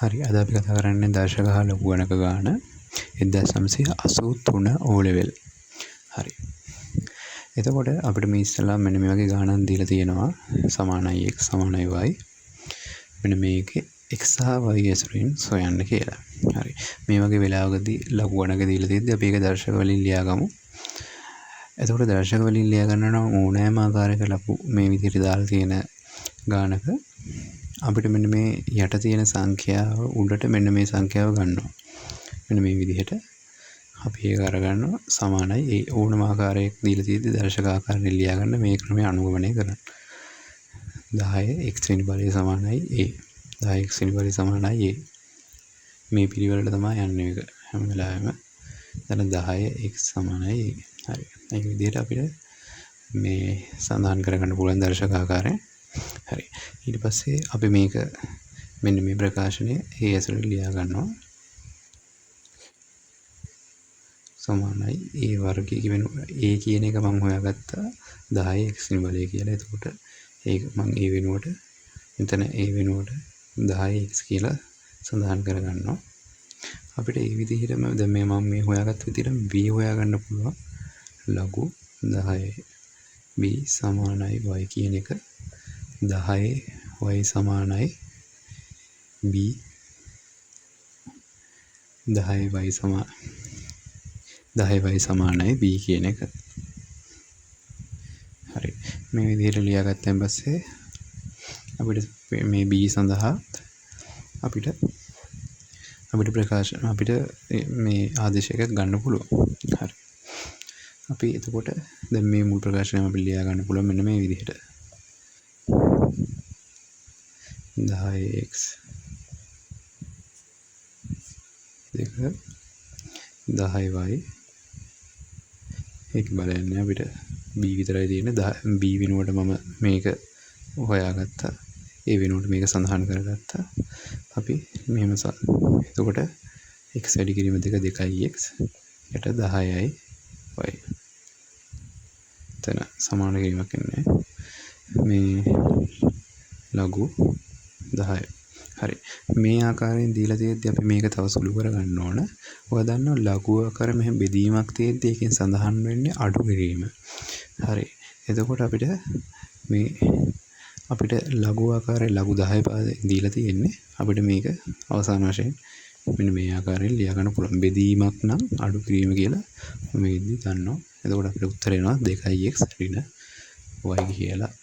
හරි අද අපි කතා කරන්නේ දශක හා ලඝු ගණක ගාන 1983 O level. හරි. එතකොට අපිට මේ ඉස්සෙල්ලා මෙන්න මේ වගේ ගානක් දීලා තියෙනවා සමානයි x සමානයි y. මෙන්න මේකේ x සහ y ඇසුරින් සොයන්න කියලා. හරි. මේ වගේ වෙලාවකදී ලඝු ගණක දීලා තියෙද්දි අපි ඒක දර්ශක වලින් ලියාගමු. එතකොට දර්ශක වලින් ලියා ගන්න නම් ඕනෑම ආකාරයක ලඝු මේ විදිහට දාලා තියෙන ගානක අපිට මෙන්න මේ යට තියෙන සංඛ්‍යාව උඩට මෙන්න මේ සංඛ්‍යාව ගන්නවා. මෙන්න මේ විදිහට අපි ඒක අරගන්නවා සමානයි ඒ ඕනම ආකාරයක දීලා තියෙද්දි දර්ශක ආකාරයෙන් ලියා ගන්න මේ ක්‍රමය අනුගමනය කරන්න. 10 x වෙනි බලය සමානයි a. 10 x වෙනි බලය සමානයි a. මේ පිළිවෙලට තමයි යන්නේ මේක හැම වෙලාවෙම. දැන් 10 x සමානයි a. හරි. මේ විදිහට අපිට මේ සඳහන් කරගන්න පුළුවන් දර්ශක ආකාරය. හරි. ඊට පස්සේ අපි මේක මෙන්න මේ ප්‍රකාශනය ඒ ඇසුරට ලියා ගන්නවා. සමානයි a වර්ගයේ වෙන a කියන එක මම හොයාගත්තා 10 x වෙනි බලය කියලා. එතකොට ඒක මම a වෙනුවට මෙතන a වෙනුවට 10 x කියලා සඳහන් කරගන්නවා. අපිට මේ විදිහටම දැන් මම මේ හොයාගත්ත විදිහට b හොයාගන්න පුළුවන්. ලඝු 10 b සමානයි y කියන එක 10 y සමානයි b 10 y සමානයි b කියන එක. හරි. මේ විදිහට ලියාගත්තන් පස්සේ අපිට මේ b සඳහා අපිට මේ ආදේශයක් ගන්න පුළුවන්. හරි. අපි එතකොට දැන් මේ මුල් ප්‍රකාශනය අපිට ලියා ගන්න පුළුවන් මෙන්න මේ විදිහට. 10x 10y ඒක බලන්නේ අපිට b විතරයි තියෙන්නේ. b වෙනුවට මම මේක හොයාගත්තා. a වෙනුවට මේක සඳහන් කරගත්තා. අපි මෙහෙම එතකොට x වැඩි කිරීම 2x යට 10යි y. එතන සමාන කිරීමක් ඉන්නේ. මේ ලඝු 10. හරි. මේ ආකාරයෙන් දීලා තියෙද්දි අපි මේක තව සුළු කරගන්න ඕන. ඔයා දන්නවා ලඝු ආකාර මෙහෙම බෙදීමක් තියෙද්දි ඒකෙන් සඳහන් වෙන්නේ අඩු කිරීම. හරි. එතකොට අපිට ලඝු ආකාරයේ ලඝු 10 පාදේ දීලා තියෙන්නේ. අපිට මේක අවසාන වශයෙන් මෙන්න මේ ආකාරයෙන් ලියා ගන්න පුළුවන්. බෙදීමක් නම් අඩු කිරීම කියලා මේකෙදි දන්නවා. එතකොට අපිට උත්තර එනවා 2x ඍණ y කියලා.